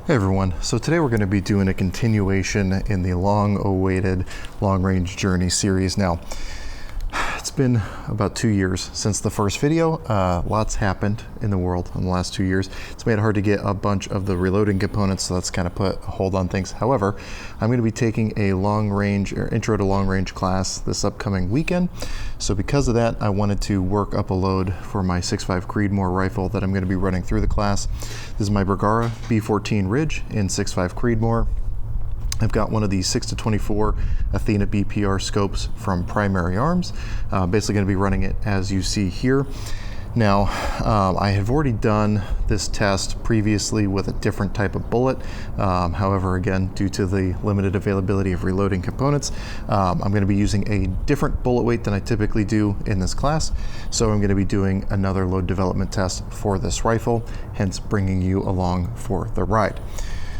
Hey everyone, so today we're going to be doing a continuation in the long-awaited long-range journey series. Now, it's been about 2 years since the first video. Lots happened in the world in the last 2 years. It's made it hard to get a bunch of the reloading components, so that's kind of put a hold on things. However, I'm going to be taking a long-range or intro to long-range class this upcoming weekend. So because of that, I wanted to work up a load for my 6.5 Creedmoor rifle that I'm going to be running through the class. This is my Bergara B14 Ridge in 6.5 Creedmoor. I've got one of these 6-24 Athena BPR scopes from Primary Arms. Basically going to be running it as you see here. Now, I have already done this test previously with a different type of bullet. However, again, due to the limited availability of reloading components, I'm going to be using a different bullet weight than I typically do in this class. So I'm going to be doing another load development test for this rifle, hence bringing you along for the ride.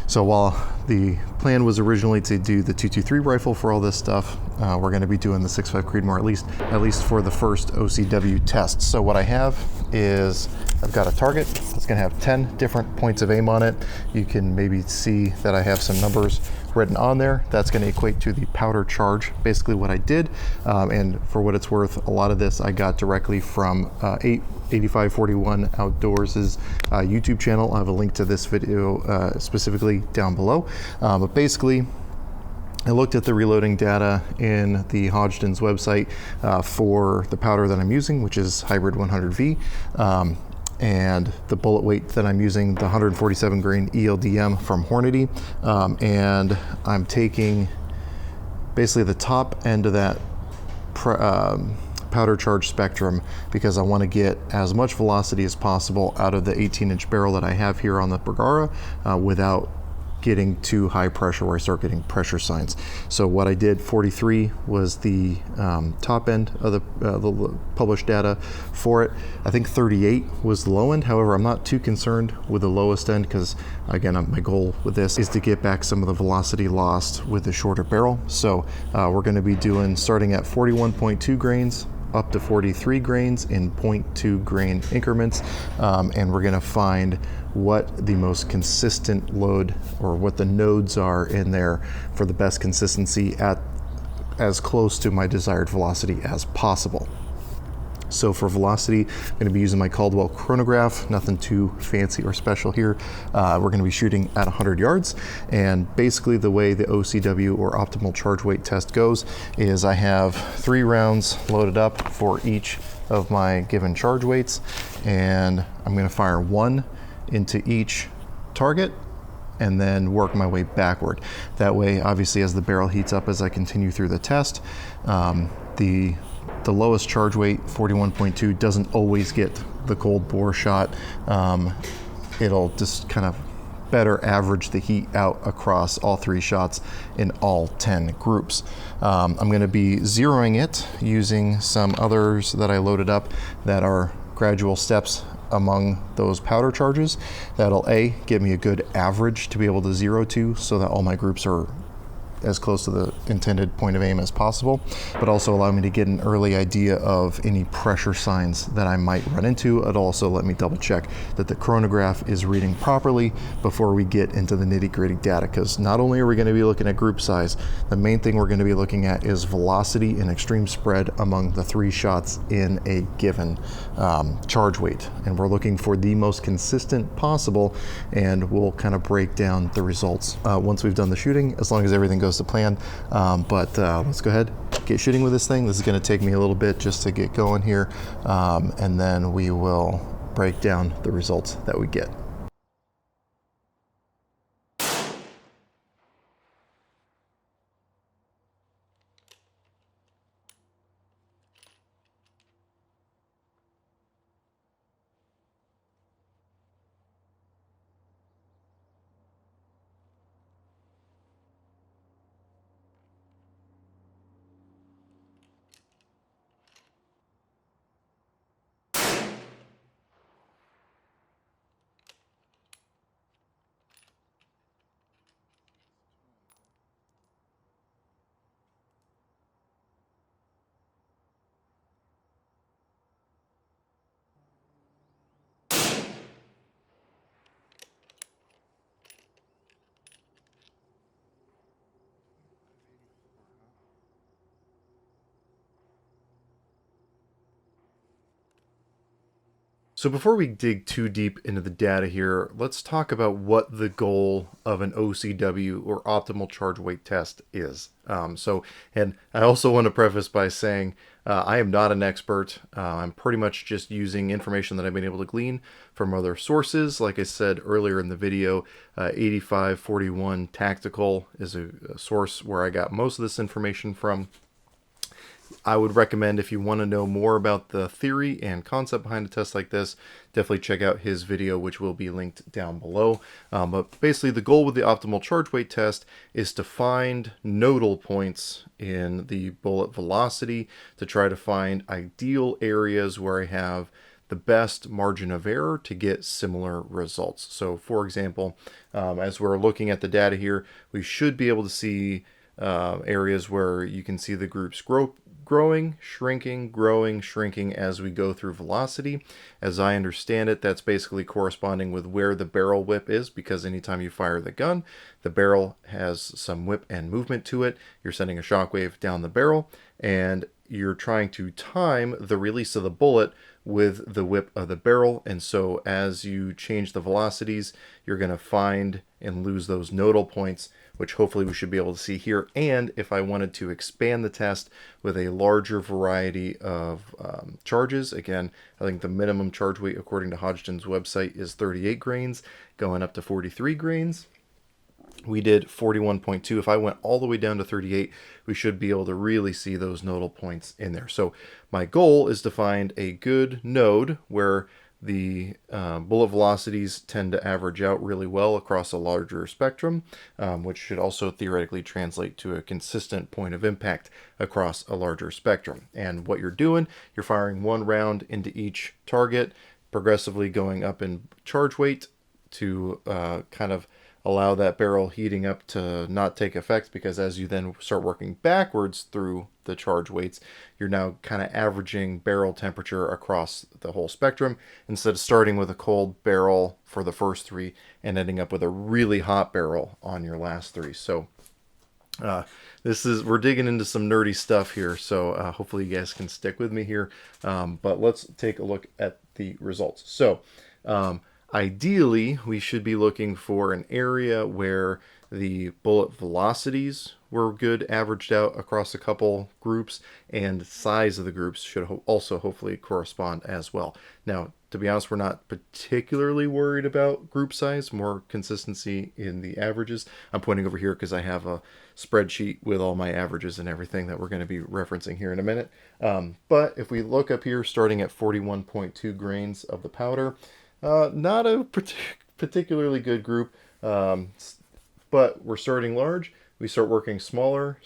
So while the plan was originally to do the 223 rifle for all this stuff, we're going to be doing the 6.5 Creedmoor at least for the first OCW test. So what I have is I've got a target that's going to have 10 different points of aim on it. You can maybe see that I have some numbers written on there. That's going to equate to the powder charge, basically what I did. And for what it's worth, a lot of this I got directly from 8541 Outdoors' YouTube channel. I'll have a link to this video specifically down below. But basically, I looked at the reloading data in the Hodgdon's website for the powder that I'm using, which is Hybrid 100V. And the bullet weight that I'm using, the 147 grain ELDM from Hornady. And I'm taking basically the top end of that powder charge spectrum because I want to get as much velocity as possible out of the 18-inch barrel that I have here on the Bergara without getting too high pressure where I start getting pressure signs. So what I did, 43 was the top end of the published data for it. I think 38 was the low end. However, I'm not too concerned with the lowest end because, again, my goal with this is to get back some of the velocity lost with the shorter barrel. So we're going to be doing starting at 41.2 grains up to 43 grains in 0.2 grain increments, and we're going to find what the most consistent load or what the nodes are in there for the best consistency at as close to my desired velocity as possible. So for velocity, I'm going to be using my Caldwell chronograph, nothing too fancy or special here. We're going to be shooting at 100 yards. And basically the way the OCW or optimal charge weight test goes is I have 3 rounds loaded up for each of my given charge weights. And I'm going to fire 1 into each target and then work my way backward. That way, obviously, as the barrel heats up as I continue through the test, the lowest charge weight, 41.2, doesn't always get the cold bore shot. It'll just kind of better average the heat out across all 3 shots in all 10 groups. I'm going to be zeroing it using some others that I loaded up that are gradual steps among those powder charges. That'll give me a good average to be able to zero to so that all my groups are as close to the intended point of aim as possible, but also allow me to get an early idea of any pressure signs that I might run into. It'll also let me double check that the chronograph is reading properly before we get into the nitty-gritty data, because not only are we going to be looking at group size, the main thing we're going to be looking at is velocity and extreme spread among the 3 shots in a given charge weight. And we're looking for the most consistent possible, and we'll kind of break down the results once we've done the shooting, as long as everything goes to plan. But let's go ahead, get shooting with this thing. This is going to take me a little bit just to get going here, and then we will break down the results that we get. So before we dig too deep into the data here, let's talk about what the goal of an OCW or optimal charge weight test is. And I also want to preface by saying I am not an expert. I'm pretty much just using information that I've been able to glean from other sources. Like I said earlier in the video, 8541 Tactical is a source where I got most of this information from. I would recommend, if you want to know more about the theory and concept behind a test like this, definitely check out his video, which will be linked down below. But basically, the goal with the optimal charge weight test is to find nodal points in the bullet velocity to try to find ideal areas where I have the best margin of error to get similar results. So, for example, as we're looking at the data here, we should be able to see areas where you can see the groups growing, shrinking as we go through velocity. As I understand it, that's basically corresponding with where the barrel whip is, because anytime you fire the gun, the barrel has some whip and movement to it. You're sending a shockwave down the barrel, and you're trying to time the release of the bullet with the whip of the barrel. And so as you change the velocities, you're going to find and lose those nodal points, which hopefully we should be able to see here. And if I wanted to expand the test with a larger variety of charges, again, I think the minimum charge weight according to Hodgdon's website is 38 grains, going up to 43 grains. We did 41.2. If I went all the way down to 38, we should be able to really see those nodal points in there. So my goal is to find a good node where the bullet velocities tend to average out really well across a larger spectrum, which should also theoretically translate to a consistent point of impact across a larger spectrum. And what you're doing, you're firing one round into each target, progressively going up in charge weight to kind of allow that barrel heating up to not take effect, because as you then start working backwards through the charge weights, you're now kind of averaging barrel temperature across the whole spectrum, instead of starting with a cold barrel for the first three and ending up with a really hot barrel on your last three. So we're digging into some nerdy stuff here, so hopefully you guys can stick with me here. But let's take a look at the results. So ideally, we should be looking for an area where the bullet velocities were good, averaged out across a couple groups, and size of the groups should also hopefully correspond as well. Now, to be honest, we're not particularly worried about group size, more consistency in the averages. I'm pointing over here because I have a spreadsheet with all my averages and everything that we're going to be referencing here in a minute. But if we look up here, starting at 41.2 grains of the powder, not a particularly good group, but we're starting large. We start working smaller,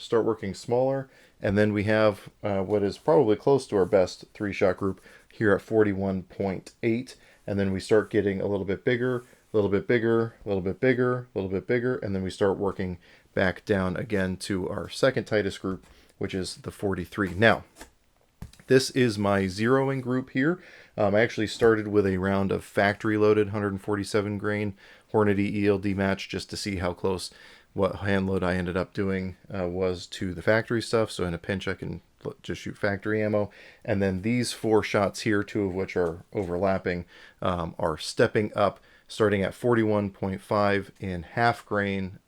and then we have what is probably close to our best three-shot group here at 41.8, and then we start getting a little bit bigger, a little bit bigger, a little bit bigger, a little bit bigger, and then we start working back down again to our second tightest group, which is the 43. Now, this is my zeroing group here. I actually started with a round of factory-loaded 147 grain Hornady ELD match just to see how close what hand load I ended up doing was to the factory stuff. So in a pinch, I can just shoot factory ammo. And then these four shots here, two of which are overlapping, are stepping up, starting at 41.5 in half grain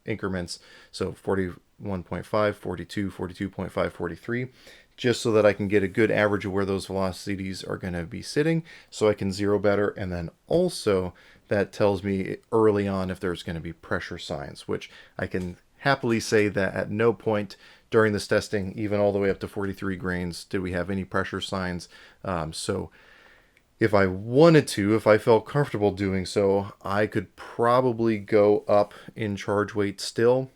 increments. So 41.5, 42, 42.5, 43. Just so that I can get a good average of where those velocities are going to be sitting, so I can zero better. And then also that tells me early on if there's going to be pressure signs, which I can happily say that at no point during this testing, even all the way up to 43 grains, did we have any pressure signs. So if I wanted to, if I felt comfortable doing so, I could probably go up in charge weight still.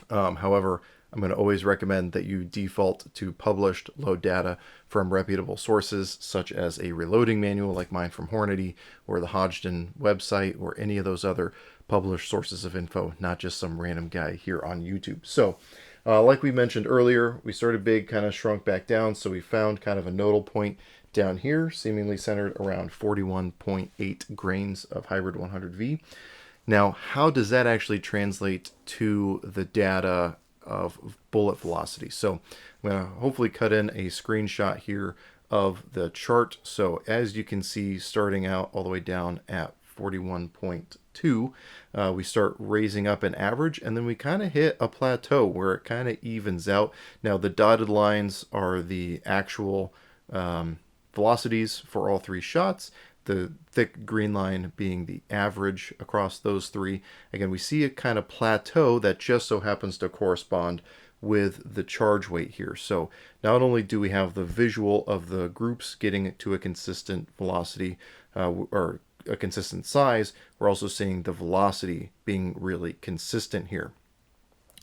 However, I'm going to always recommend that you default to published load data from reputable sources, such as a reloading manual like mine from Hornady, or the Hodgdon website, or any of those other published sources of info, not just some random guy here on YouTube. So, like we mentioned earlier, we started big, kind of shrunk back down, so we found kind of a nodal point down here, seemingly centered around 41.8 grains of hybrid 100V. Now, how does that actually translate to the data of bullet velocity? So I'm going to hopefully cut in a screenshot here of the chart. So as you can see, starting out all the way down at 41.2, we start raising up an average, and then we kind of hit a plateau where it kind of evens out. Now the dotted lines are the actual velocities for all three shots, the thick green line being the average across those three. Again, we see a kind of plateau that just so happens to correspond with the charge weight here. So not only do we have the visual of the groups getting to a consistent velocity or a consistent size, we're also seeing the velocity being really consistent here.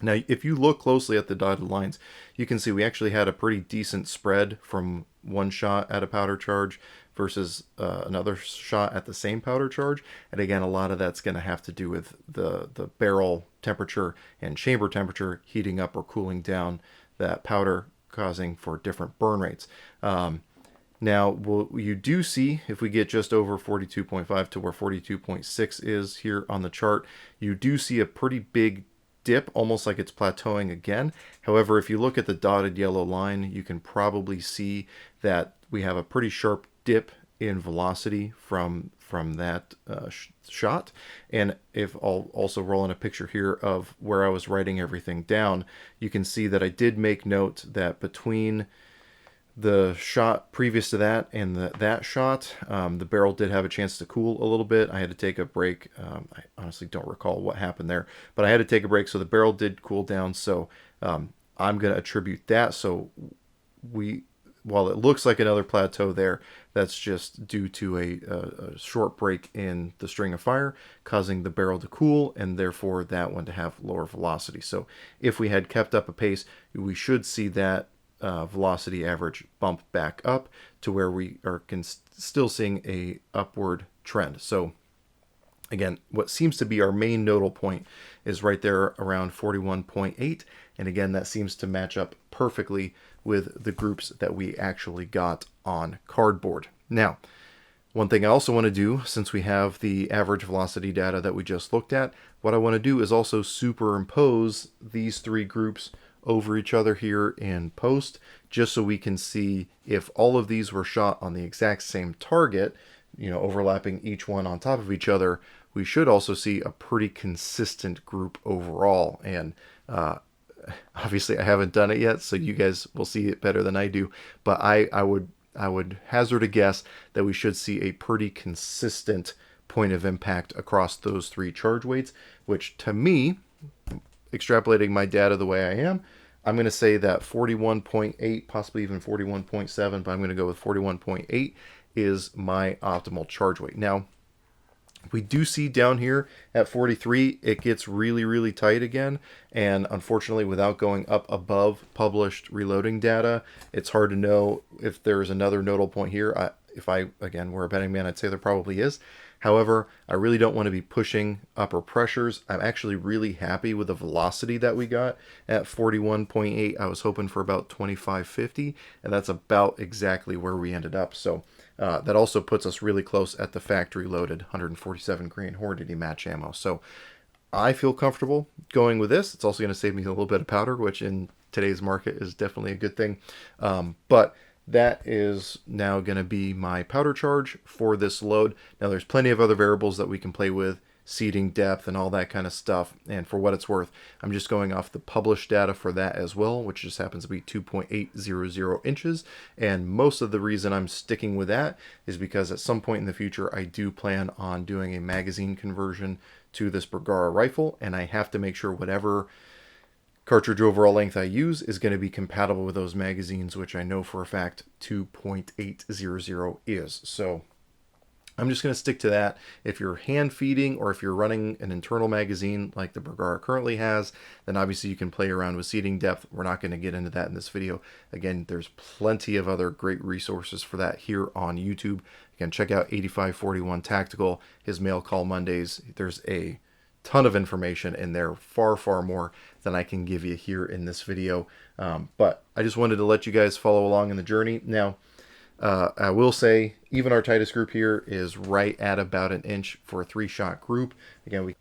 Now, if you look closely at the dotted lines, you can see we actually had a pretty decent spread from one shot at a powder charge versus another shot at the same powder charge. And again, a lot of that's going to have to do with the barrel temperature and chamber temperature heating up or cooling down that powder, causing for different burn rates. Now, you do see, if we get just over 42.5 to where 42.6 is here on the chart, you do see a pretty big dip, almost like it's plateauing again. However, if you look at the dotted yellow line, you can probably see that we have a pretty sharp dip in velocity from that shot. And if I'll also roll in a picture here of where I was writing everything down, you can see that I did make note that between the shot previous to that and that shot, the barrel did have a chance to cool a little bit. I had to take a break. I honestly don't recall what happened there, but I had to take a break, so the barrel did cool down. So I'm going to attribute that. So while it looks like another plateau there, that's just due to a short break in the string of fire, causing the barrel to cool, and therefore that one to have lower velocity. So if we had kept up a pace, we should see that velocity average bump back up to where we are still seeing a upward trend. So again, what seems to be our main nodal point is right there around 41.8. And again, that seems to match up perfectly with the groups that we actually got on cardboard. Now, one thing I also want to do, since we have the average velocity data that we just looked at, what I want to do is also superimpose these three groups over each other here in post, just so we can see if all of these were shot on the exact same target, overlapping each one on top of each other, we should also see a pretty consistent group overall. And obviously I haven't done it yet, so you guys will see it better than I do, but I would hazard a guess that we should see a pretty consistent point of impact across those three charge weights, which to me, extrapolating my data the way I am, I'm going to say that 41.8, possibly even 41.7, but I'm going to go with 41.8 is my optimal charge weight. Now, we do see down here at 43, it gets really, really tight again. And unfortunately, without going up above published reloading data, it's hard to know if there's another nodal point here. If I, again, were a betting man, I'd say there probably is. However, I really don't want to be pushing upper pressures. I'm actually really happy with the velocity that we got at 41.8. I was hoping for about 2550, and that's about exactly where we ended up. So that also puts us really close at the factory loaded 147 grain Hornady match ammo. So I feel comfortable going with this. It's also going to save me a little bit of powder, which in today's market is definitely a good thing. But that is now going to be my powder charge for this load. Now there's plenty of other variables that we can play with, seating depth and all that kind of stuff. And for what it's worth, I'm just going off the published data for that as well, which just happens to be 2.800 inches. And most of the reason I'm sticking with that is because at some point in the future, I do plan on doing a magazine conversion to this Bergara rifle. And I have to make sure whatever cartridge overall length I use is going to be compatible with those magazines, which I know for a fact 2.800 is. So I'm just going to stick to that. If you're hand feeding or if you're running an internal magazine like the Bergara currently has, then obviously you can play around with seating depth. We're not going to get into that in this video. Again, there's plenty of other great resources for that here on YouTube. Again, check out 8541 Tactical, his Mail Call Mondays. There's a ton of information in there, far, far more than I can give you here in this video. But I just wanted to let you guys follow along in the journey. Now, I will say even our tightest group here is right at about an inch for a 3-shot group. Again,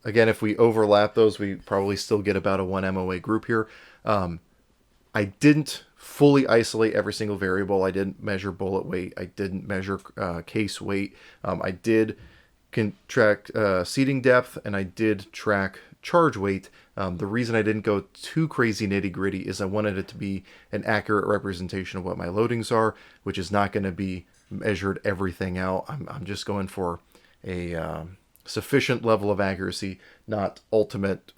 again, if we overlap those, we probably still get about a 1 MOA group here. I didn't fully isolate every single variable. I didn't measure bullet weight. I didn't measure case weight. I did track seating depth, and I did track charge weight. The reason I didn't go too crazy nitty gritty is I wanted it to be an accurate representation of what my loadings are, which is not going to be measured everything out. I'm just going for a sufficient level of accuracy, not ultimate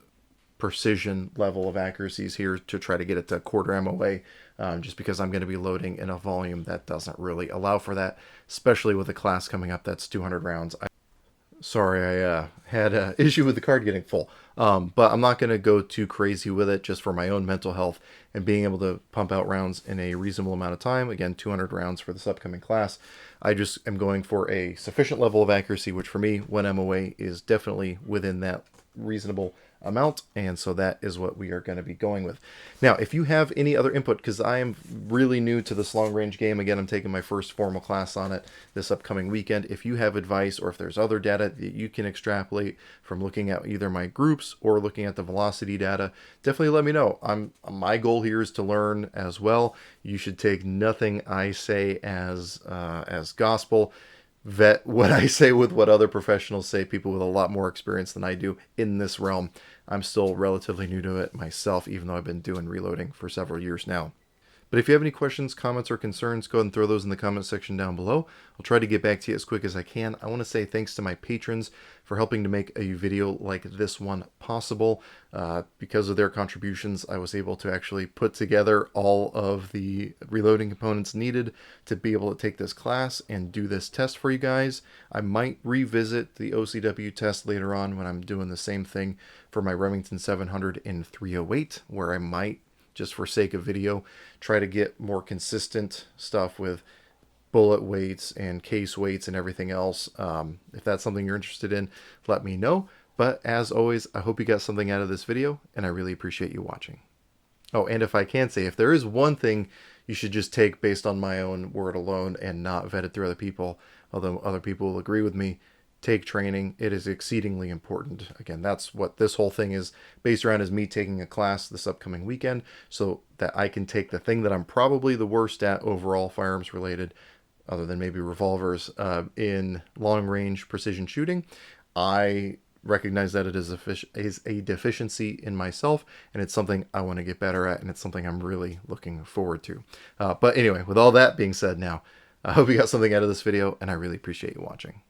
precision level of accuracies here to try to get it to quarter MOA, just because I'm going to be loading in a volume that doesn't really allow for that, especially with a class coming up that's 200 rounds. Sorry, I had an issue with the card getting full. But I'm not going to go too crazy with it, just for my own mental health and being able to pump out rounds in a reasonable amount of time. Again, 200 rounds for this upcoming class. I just am going for a sufficient level of accuracy, which for me, 1 MOA is definitely within that reasonable amount, and so that is what we are going to be going with. Now, if you have any other input, because I am really new to this long range game, again, I'm taking my first formal class on it this upcoming weekend. If you have advice, or if there's other data that you can extrapolate from looking at either my groups or looking at the velocity data, definitely let me know. My goal here is to learn as well. You should take nothing I say as gospel. Vet what I say with what other professionals say, people with a lot more experience than I do in this realm. I'm still relatively new to it myself, even though I've been doing reloading for several years now. But if you have any questions, comments, or concerns, go ahead and throw those in the comment section down below. I'll try to get back to you as quick as I can. I want to say thanks to my patrons for helping to make a video like this one possible. Because of their contributions, I was able to actually put together all of the reloading components needed to be able to take this class and do this test for you guys. I might revisit the OCW test later on when I'm doing the same thing for my Remington 700 in 308, where I might, just for sake of video, try to get more consistent stuff with bullet weights and case weights and everything else. If that's something you're interested in, let me know. But as always, I hope you got something out of this video, and I really appreciate you watching. Oh, and if I can say, if there is one thing you should just take based on my own word alone and not vet it through other people, although other people will agree with me, take training. It is exceedingly important. Again, that's what this whole thing is based around, is me taking a class this upcoming weekend so that I can take the thing that I'm probably the worst at overall firearms related, other than maybe revolvers, in long range precision shooting. I recognize that it is a deficiency in myself, and it's something I want to get better at, and it's something I'm really looking forward to. But anyway, with all that being said now, I hope you got something out of this video, and I really appreciate you watching.